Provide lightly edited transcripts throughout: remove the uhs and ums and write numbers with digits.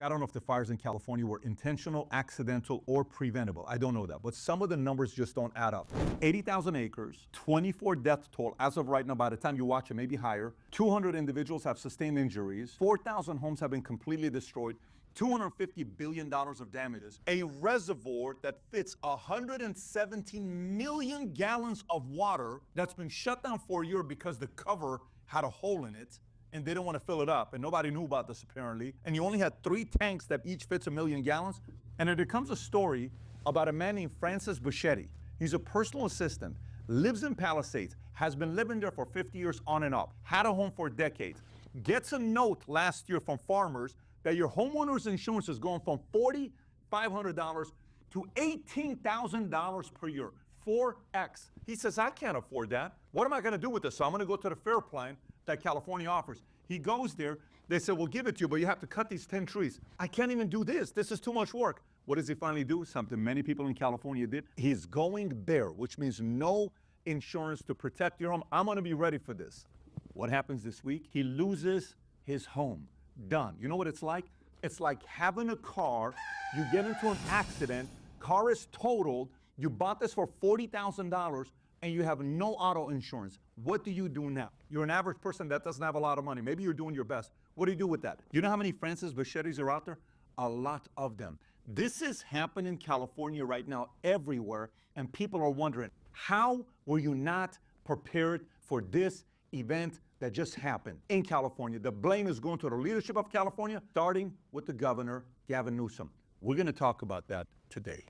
I don't know if the fires in California were intentional, accidental, or preventable. I don't know that. But some of the numbers just don't add up. 80,000 acres, 24 death toll as of right now. By the time you watch it, maybe higher. 200 individuals have sustained injuries. 4,000 homes have been completely destroyed. $250 billion of damages. A reservoir that fits 117 million gallons of water that's been shut down for a year because the cover had a hole in it. And they didn't want to fill it up, and nobody knew about this apparently. And you only had 3 tanks that each fits 1 million gallons. And then there comes a story about a man named Francis Buschetti. He's a personal assistant, lives in Palisades, has been living there for 50 years on and off, had a home for decades, gets a note last year from farmers that your homeowner's insurance is going from $4,500 to $18,000 per year, 4X. He says, I can't afford that. What am I going to do with this? So I'm going to go to the fair plan that California offers. He goes there. They say, we'll give it to you, but you have to cut these 10 trees. I can't even do this. This is too much work. What does he finally do? Something many people in California did. He's going bare, which means no insurance to protect your home. I'm going to be ready for this. What happens this week? He loses his home. Done. You know what it's like? It's like having a car. You get into an accident. Car is totaled. You bought this for $40,000. And you have no auto insurance. What do you do now? You're an average person that doesn't have a lot of money. Maybe you're doing your best. What do you do with that? You know how many Francis Buschettis are out there? A lot of them. This is happening in California right now everywhere, and people are wondering, how were you not prepared for this event that just happened in California? The blame is going to the leadership of California, starting with the governor, Gavin Newsom. We're going to talk about that today.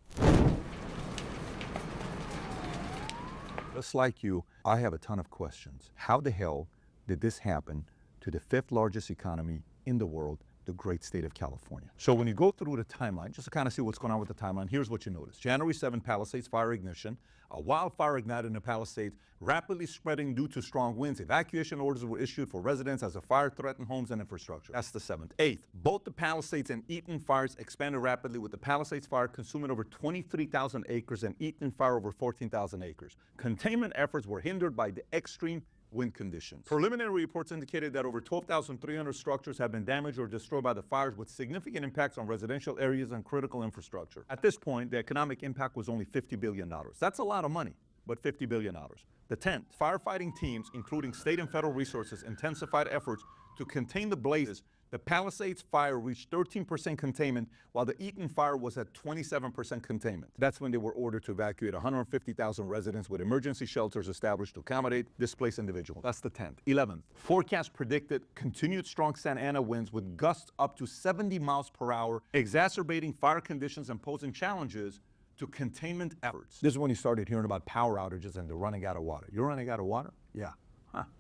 Just like you, I have a ton of questions. How the hell did this happen to the 5th largest economy in the world, the great state of California? So when you go through the timeline, just to kind of see what's going on with the timeline, here's what you notice. January 7, Palisades fire ignition. A wildfire ignited in the Palisades, rapidly spreading due to strong winds. Evacuation orders were issued for residents as the fire threatened homes and infrastructure. That's the 7th. 8th, both the Palisades and Eaton fires expanded rapidly, with the Palisades fire consuming over 23,000 acres and Eaton fire over 14,000 acres. Containment efforts were hindered by the extreme wind conditions. Preliminary reports indicated that over 12,300 structures have been damaged or destroyed by the fires, with significant impacts on residential areas and critical infrastructure. At this point, the economic impact was only $50 billion. That's a lot of money, but $50 billion. The 10th, firefighting teams, including state and federal resources, intensified efforts to contain the blazes. The Palisades fire reached 13% containment, while the Eaton fire was at 27% containment. That's when they were ordered to evacuate 150,000 residents, with emergency shelters established to accommodate displaced individuals. That's the 10th. 11th, forecast predicted continued strong Santa Ana winds with gusts up to 70 miles per hour, exacerbating fire conditions and posing challenges to containment efforts. This is when you started hearing about power outages and the running out of water. You're running out of water? Yeah.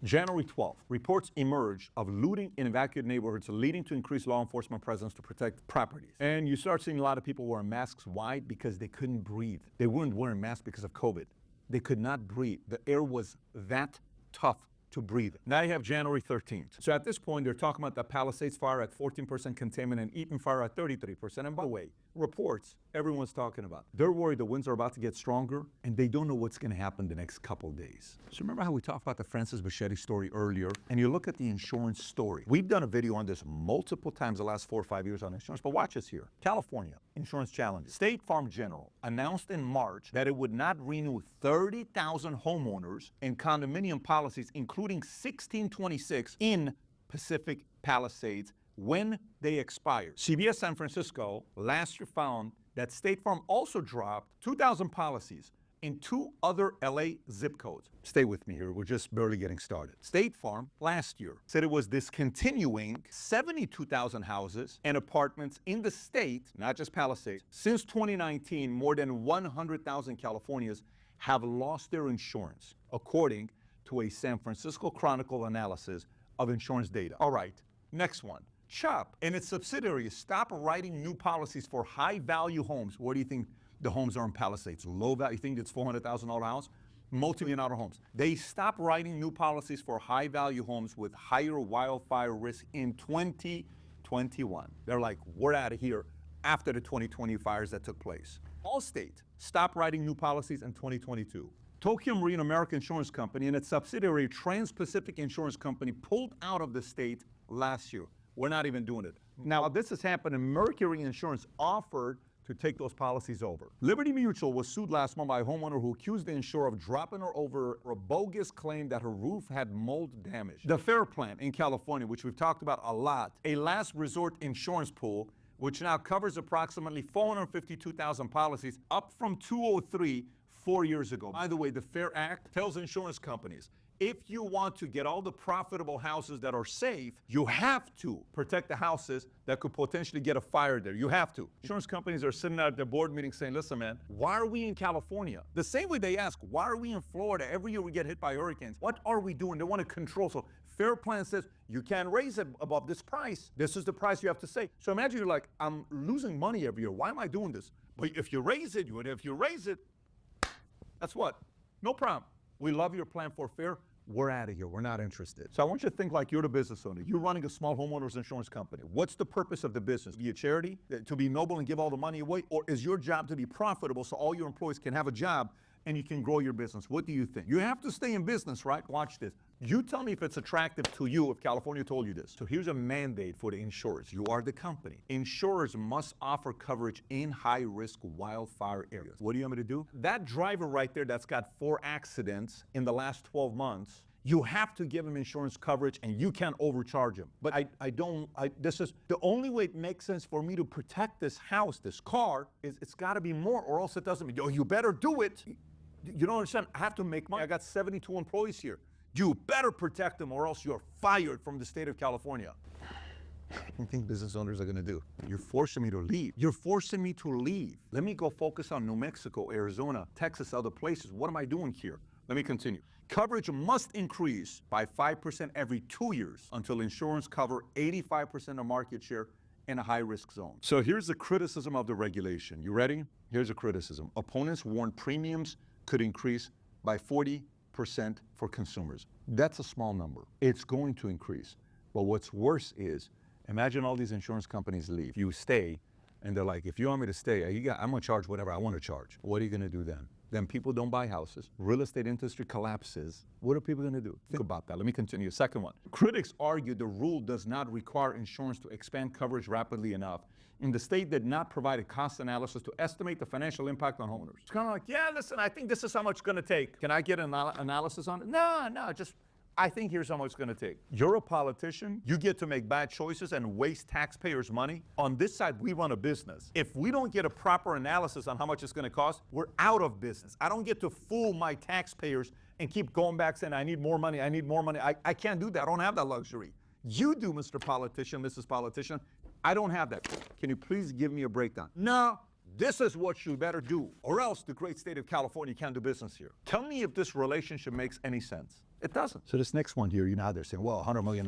January 12th, reports emerged of looting in evacuated neighborhoods, leading to increased law enforcement presence to protect properties. And you start seeing a lot of people wearing masks. Why? Because they couldn't breathe. They weren't wearing masks because of COVID. They could not breathe. The air was that tough to breathe. Now you have January 13th. So at this point, they're talking about the Palisades fire at 14% containment and Eaton fire at 33%. And by the way, reports everyone's talking about. They're worried the winds are about to get stronger, and they don't know what's going to happen the next couple days. So remember how we talked about the Francis Buschetti story earlier? And you look at the insurance story. We've done a video on this multiple times the last 4 or 5 years on insurance, but watch this here. California, insurance challenges. State Farm General announced in March that it would not renew 30,000 homeowners and condominium policies, including 1626 in Pacific Palisades, when they expired. CBS San Francisco last year found that State Farm also dropped 2,000 policies in 2 other LA zip codes. Stay with me here, we're just barely getting started. State Farm last year said it was discontinuing 72,000 houses and apartments in the state, not just Palisades. Since 2019, more than 100,000 Californians have lost their insurance, according to a San Francisco Chronicle analysis of insurance data. All right, next one. CHOP and its subsidiaries stop writing new policies for high-value homes. What do you think the homes are in Palisades? Low value? You think it's $400,000 house? Multi-million-dollar homes. They stopped writing new policies for high-value homes with higher wildfire risk in 2021. They're like, we're out of here after the 2020 fires that took place. Allstate stopped writing new policies in 2022. Tokyo Marine American Insurance Company and its subsidiary Trans-Pacific Insurance Company pulled out of the state last year. We're not even doing it. Now, this has happened, and Mercury Insurance offered to take those policies over. Liberty Mutual was sued last month by a homeowner who accused the insurer of dropping her over a bogus claim that her roof had mold damage. The FAIR Plan in California, which we've talked about a lot, a last resort insurance pool, which now covers approximately 452,000 policies, up from 203 4 years ago. By the way, the FAIR Act tells insurance companies, if you want to get all the profitable houses that are safe, you have to protect the houses that could potentially get a fire there. You have to. Insurance companies are sitting at their board meeting saying, listen, man, why are we in California? The same way they ask, why are we in Florida? Every year we get hit by hurricanes. What are we doing? They want to control. So FAIR Plan says, you can't raise it above this price. This is the price you have to say. So imagine you're like, I'm losing money every year. Why am I doing this? But if you raise it, that's what? No problem. We love your plan for FAIR. We're out of here. We're not interested. So I want you to think like you're the business owner. You're running a small homeowners insurance company. What's the purpose of the business? Be a charity? To be noble and give all the money away? Or is your job to be profitable so all your employees can have a job and you can grow your business? What do you think? You have to stay in business, right? Watch this. You tell me if it's attractive to you if California told you this. So here's a mandate for the insurers. You are the company. Insurers must offer coverage in high-risk wildfire areas. What do you want me to do? That driver right there that's got 4 accidents in the last 12 months, you have to give him insurance coverage and you can't overcharge him. But this is the only way it makes sense for me to protect this house, this car, is it's gotta be more or else it doesn't. You better do it. You don't understand, I have to make money. I got 72 employees here. You better protect them or else you're fired from the state of California. What do you think business owners are gonna do? You're forcing me to leave. You're forcing me to leave. Let me go focus on New Mexico, Arizona, Texas, other places. What am I doing here? Let me continue. Coverage must increase by 5% every 2 years until insurance cover 85% of market share in a high-risk zone. So here's the criticism of the regulation. You ready? Here's a criticism. Opponents warn premiums could increase by 40% for consumers. That's a small number. It's going to increase. But what's worse is, imagine all these insurance companies leave. You stay, and they're like, if you want me to stay, I'm gonna charge whatever I want to charge. What are you gonna do then? Then people don't buy houses. Real estate industry collapses. What are people gonna do? Think about that. Let me continue. Second one. Critics argue the rule does not require insurance to expand coverage rapidly enough, and the state did not provide a cost analysis to estimate the financial impact on homeowners. It's kind of like, yeah, listen, I think this is how much it's gonna take. Can I get an analysis on it? No, just, I think here's how much it's gonna take. You're a politician, you get to make bad choices and waste taxpayers' money. On this side, we run a business. If we don't get a proper analysis on how much it's gonna cost, we're out of business. I don't get to fool my taxpayers and keep going back saying, I need more money, I need more money. I can't do that, I don't have that luxury. You do, Mr. Politician, Mrs. Politician. I don't have that. Can you please give me a breakdown? No. This is what you better do, or else the great state of California can't do business here. Tell me if this relationship makes any sense. It doesn't. So this next one here, they're saying, well, $100 million,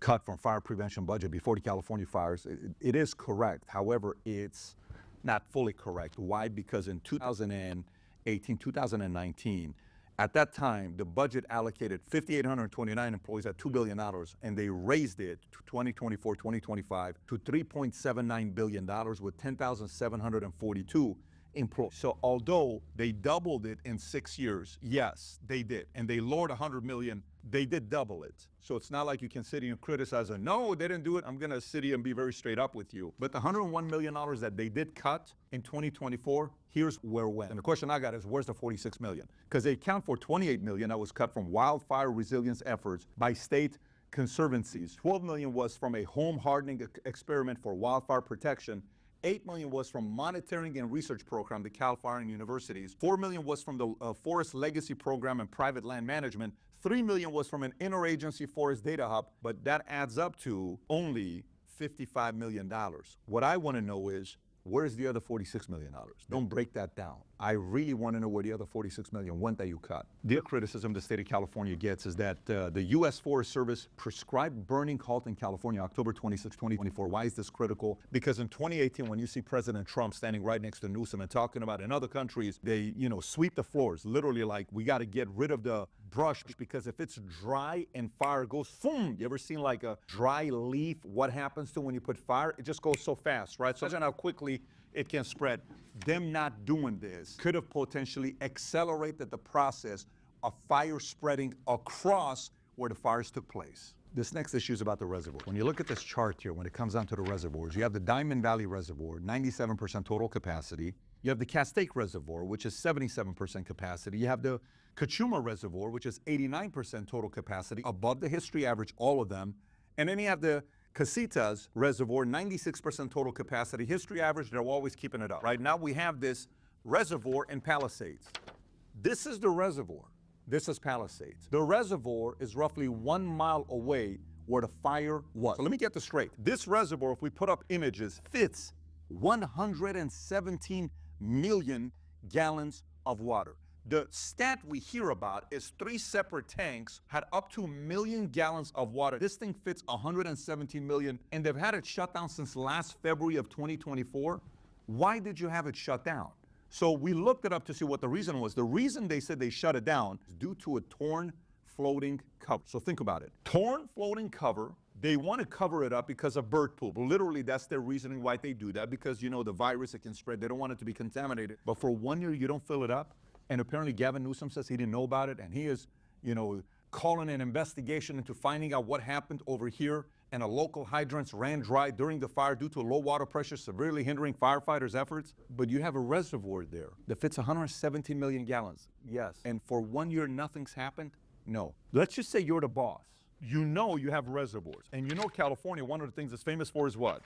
cut from fire prevention budget before the California fires. It is correct. However, it's not fully correct. Why? Because in 2018, 2019, at that time, the budget allocated 5,829 employees at $2 billion, and they raised it to 2024, 2025 to $3.79 billion with 10,742 employees. So although they doubled it in 6 years, yes, they did, and they lowered 100 million, they did double it. So it's not like you can sit here and criticize them. No, they didn't do it. I'm gonna sit here and be very straight up with you. But the $101 million that they did cut in 2024, here's where it went. And the question I got is, where's the 46 million? Because they account for 28 million that was cut from wildfire resilience efforts by state conservancies. 12 million was from a home hardening experiment for wildfire protection. 8 million was from monitoring and research program, the Cal Fire and universities. 4 million was from the Forest Legacy Program and private land management. 3 million was from an interagency forest data hub, but that adds up to only $55 million. What I want to know is, where's the other $46 million? Don't break that down. I really want to know where the other $46 million went that you cut. The criticism the state of California gets is that the U.S. Forest Service prescribed burning halt in California October 26, 2024. Why is this critical? Because in 2018, when you see President Trump standing right next to Newsom and talking about in other countries, they sweep the floors, literally like, we got to get rid of the brush because if it's dry and fire goes, boom. You ever seen like a dry leaf? What happens to when you put fire? It just goes so fast, right? So imagine how quickly it can spread. Them not doing this could have potentially accelerated the process of fire spreading across where the fires took place. This next issue is about the reservoir. When you look at this chart here, when it comes down to the reservoirs, you have the Diamond Valley Reservoir, 97% total capacity. You have the Castaic Reservoir, which is 77% capacity. You have the Kachuma Reservoir, which is 89% total capacity, above the history average, all of them. And then you have the Casitas Reservoir, 96% total capacity. History average, they're always keeping it up. Right now we have this reservoir in Palisades. This is the reservoir. This is Palisades. The reservoir is roughly 1 mile away where the fire was. So let me get this straight. This reservoir, if we put up images, fits 117 million gallons of water. The stat we hear about is 3 separate tanks had up to 1 million gallons of water. This thing fits 117 million, and they've had it shut down since last February of 2024. Why did you have it shut down? So we looked it up to see what the reason was. The reason they said they shut it down is due to a torn floating cover. So think about it. Torn floating cover. They want to cover it up because of bird poop. Literally, that's their reasoning why they do that, because, you know, the virus, it can spread. They don't want it to be contaminated. But for 1 year, you don't fill it up. And apparently Gavin Newsom says he didn't know about it. And he is, you know, calling an investigation into finding out what happened over here. And a local hydrants ran dry during the fire due to low water pressure, severely hindering firefighters' efforts. But you have a reservoir there that fits 117 million gallons. Yes. And for 1 year, nothing's happened? No. Let's just say you're the boss. You know you have reservoirs. And you know California, one of the things it's famous for is what?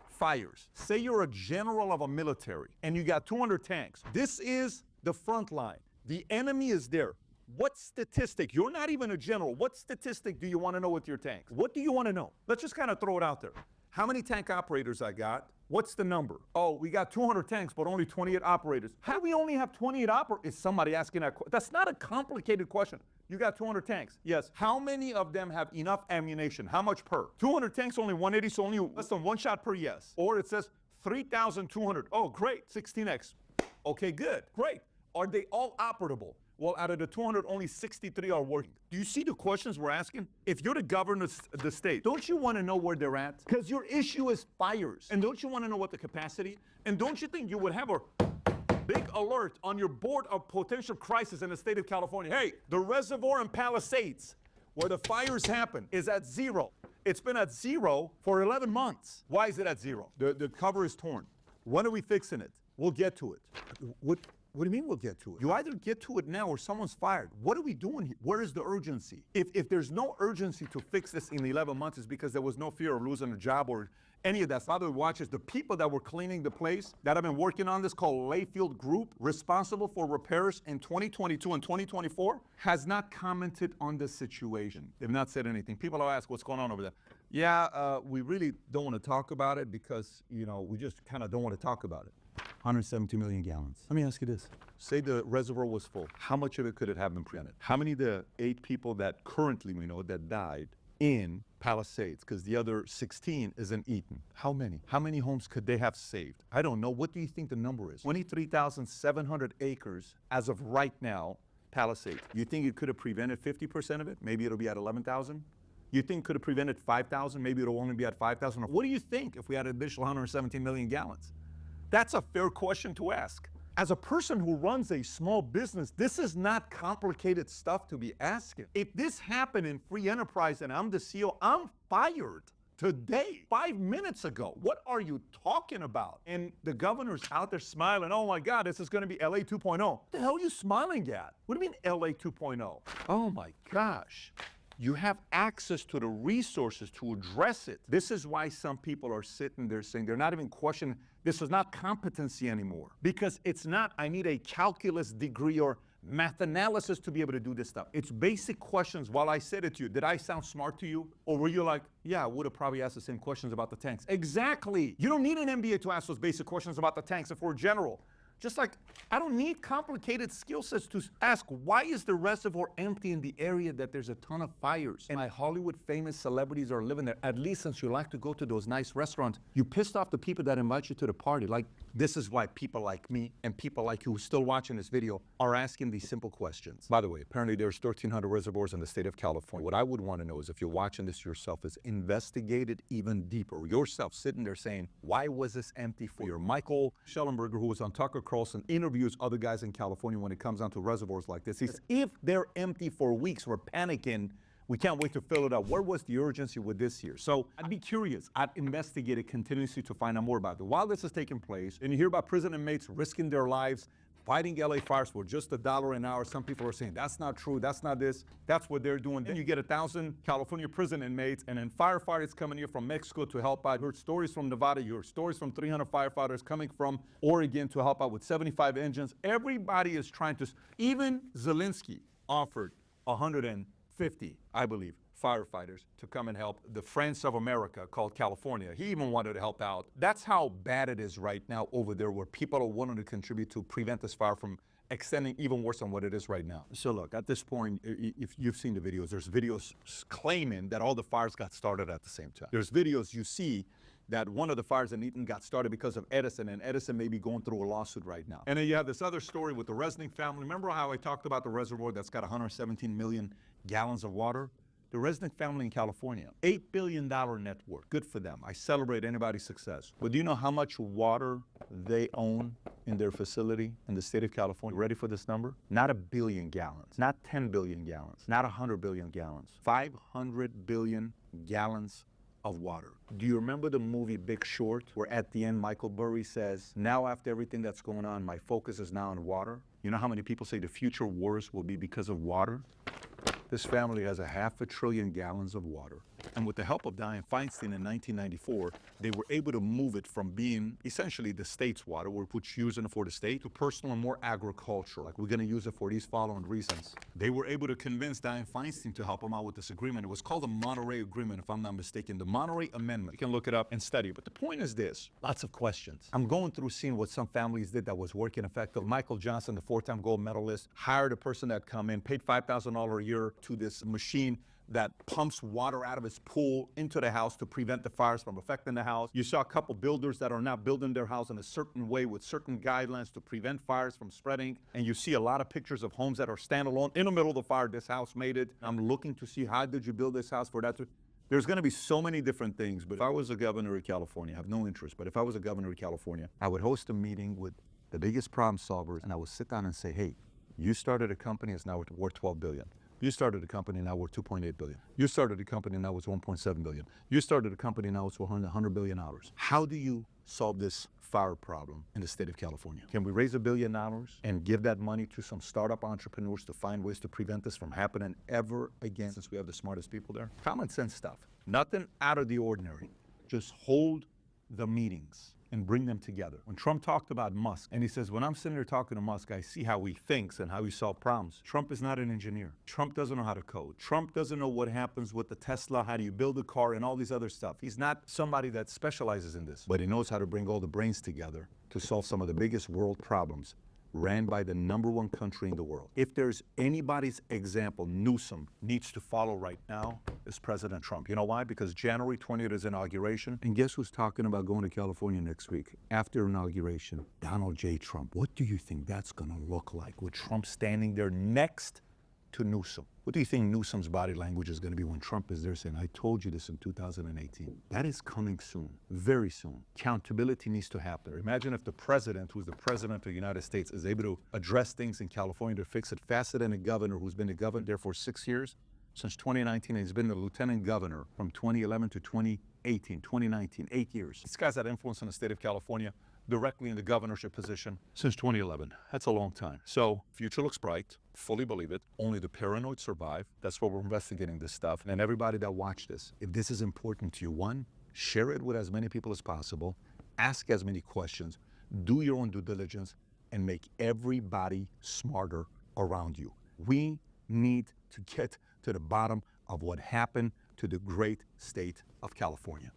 Fires. Say you're a general of a military and you got 200 tanks. This is the front line. The enemy is there. What statistic? You're not even a general. What statistic do you want to know with your tanks? What do you want to know? Let's just kind of throw it out there. How many tank operators I got? What's the number? Oh, we got 200 tanks, but only 28 operators. How do we only have 28 operators? Is somebody asking that question? That's not a complicated question. You got 200 tanks. Yes. How many of them have enough ammunition? How much per? 200 tanks, only 180, so only less than 1 shot per, yes. Or it says 3,200. Oh, great. 16x. Okay, good. Great. Are they all operable? Well, out of the 200, only 63 are working. Do you see the questions we're asking? If you're the governor of the state, don't you want to know where they're at? Because your issue is fires. And don't you want to know what the capacity? And don't you think you would have a big alert on your board of potential crisis in the state of California? Hey, the reservoir in Palisades, where the fires happen, is at 0. It's been at 0 for 11 months. Why is it at 0? The cover is torn. When are we fixing it? We'll get to it. What do you mean we'll get to it? You either get to it now or someone's fired. What are we doing here? Where is the urgency? If there's no urgency to fix this in 11 months, it's because there was no fear of losing a job or any of that. Father watches the people that were cleaning the place that have been working on this, called Layfield Group, responsible for repairs in 2022 and 2024, has not commented on the situation. They've not said anything. People will ask what's going on over there. Yeah, we really don't want to talk about it because, you know, we just kind of don't want to talk about it. 170 million gallons. Let me ask you this. Say the reservoir was full. How much of it could it have been prevented? How many of the 8 people that currently we know that died in Palisades, because the other 16 is in Eaton? How many? How many homes could they have saved? I don't know. What do you think the number is? 23,700 acres as of right now, Palisades. You think it could have prevented 50% of it? Maybe it'll be at 11,000? You think it could have prevented 5,000? Maybe it'll only be at 5,000? What do you think if we had an additional 117 million gallons? That's a fair question to ask. As a person who runs a small business, this is not complicated stuff to be asking. If this happened in free enterprise and I'm the CEO, I'm fired today, 5 minutes ago. What are you talking about? And the governor's out there smiling. Oh my God, this is going to be LA 2.0. What the hell are you smiling at? What do you mean LA 2.0? Oh my gosh. You have access to the resources to address it. This is why some people are sitting there saying they're not even questioning. This is not competency anymore, because it's not, I need a calculus degree or math analysis to be able to do this stuff. It's basic questions. While I said it to you, did I sound smart to you? Or were you like, yeah, I would have probably asked the same questions about the tanks? Exactly. You don't need an MBA to ask those basic questions about the tanks if we're general. Just like I don't need complicated skill sets to ask, why is the reservoir empty in the area that there's a ton of fires? And my Hollywood famous celebrities are living there. At least since you like to go to those nice restaurants, you pissed off the people that invite you to the party. Like, this is why people like me and people like you who are still watching this video are asking these simple questions. By the way, apparently there's 1,300 reservoirs in the state of California. What I would want to know is, if you're watching this yourself, is investigate it even deeper. Yourself sitting there saying, why was this empty for you? Michael Schellenberger, who was on Tucker Carlson, interviews other guys in California when it comes down to reservoirs like this. He says, if they're empty for weeks, we're panicking. We can't wait to fill it up. Where was the urgency with this here? So I'd be curious. I'd investigate it continuously to find out more about it. While this is taking place, and you hear about prison inmates risking their lives, fighting LA fires for just $1 an hour. Some people are saying that's not true, that's not this, that's what they're doing. Then you get 1,000 California prison inmates, and then firefighters coming here from Mexico to help out. You heard stories from Nevada, you heard stories from 300 firefighters coming from Oregon to help out with 75 engines. Everybody is trying to, even Zelensky offered 150, I believe, firefighters to come and help the Friends of America called California. He even wanted to help out. That's how bad it is right now over there, where people are wanting to contribute to prevent this fire from extending even worse than what it is right now. So look, at this point, if you've seen the videos, there's videos claiming that all the fires got started at the same time. There's videos you see that one of the fires in Eaton got started because of Edison, and Edison may be going through a lawsuit right now. And then you have this other story with the Resnick family. Remember how I talked about the reservoir that's got 117 million gallons of water? The Resnick family in California, $8 billion net worth. Good for them. I celebrate anybody's success. But do you know how much water they own in their facility in the state of California? Ready for this number? Not 1 billion gallons, not 10 billion gallons, not 100 billion gallons, 500 billion gallons of water. Do you remember the movie Big Short, where at the end Michael Burry says, now after everything that's going on, my focus is now on water? You know how many people say the future wars will be because of water? This family has 500 billion gallons of water. And with the help of Dianne Feinstein in 1994, they were able to move it from being essentially the state's water, which using it for the state, to personal and more agricultural. Like, we're going to use it for these following reasons. They were able to convince Dianne Feinstein to help them out with this agreement. It was called the Monterey Agreement, if I'm not mistaken, the Monterey Amendment. You can look it up and study it. But the point is this, lots of questions. I'm going through seeing what some families did that was working effective. Michael Johnson, the 4-time gold medalist, hired a person that come in, paid $5,000 a year to this machine that pumps water out of his pool into the house to prevent the fires from affecting the house. You saw a couple builders that are now building their house in a certain way with certain guidelines to prevent fires from spreading. And you see a lot of pictures of homes that are standalone. In the middle of the fire, this house made it. I'm looking to see, how did you build this house for that? There's going to be so many different things. But if I was a governor of California, I have no interest, but if I was a governor of California, I would host a meeting with the biggest problem solvers, and I would sit down and say, hey, you started a company, it's now worth $12 billion. You started a company, now we're $2.8 billion. You started a company, now it's $1.7 billion. You started a company, now it's $100 billion. How do you solve this fire problem in the state of California? Can we raise $1 billion and give that money to some startup entrepreneurs to find ways to prevent this from happening ever again, since we have the smartest people there? Common sense stuff. Nothing out of the ordinary. Just hold the meetings and bring them together. When Trump talked about Musk, and he says, when I'm sitting there talking to Musk, I see how he thinks and how he solves problems. Trump is not an engineer. Trump doesn't know how to code. Trump doesn't know what happens with the Tesla, how do you build a car, and all these other stuff. He's not somebody that specializes in this, but he knows how to bring all the brains together to solve some of the biggest world problems ran by the #1 country in the world. If there's anybody's example Newsom needs to follow right now, it's President Trump. You know why? Because January 20th is inauguration. And guess who's talking about going to California next week? After inauguration, Donald J. Trump. What do you think that's going to look like with Trump standing there next to Newsom? What do you think Newsom's body language is going to be when Trump is there saying, I told you this in 2018? That is coming soon, very soon. Accountability needs to happen. Imagine if the president, who's the president of the United States, is able to address things in California to fix it faster than a governor who's been the governor there for 6 years. Since 2019, he's been the lieutenant governor from 2011 to 2018, 2019, 8 years. This guy's had influence in the state of California directly in the governorship position since 2011. That's a long time. So, future looks bright. Fully believe it. Only the paranoid survive. That's why we're investigating this stuff. And everybody that watched this, if this is important to you, one, share it with as many people as possible. Ask as many questions. Do your own due diligence and make everybody smarter around you. We need to get to the bottom of what happened to the great state of California.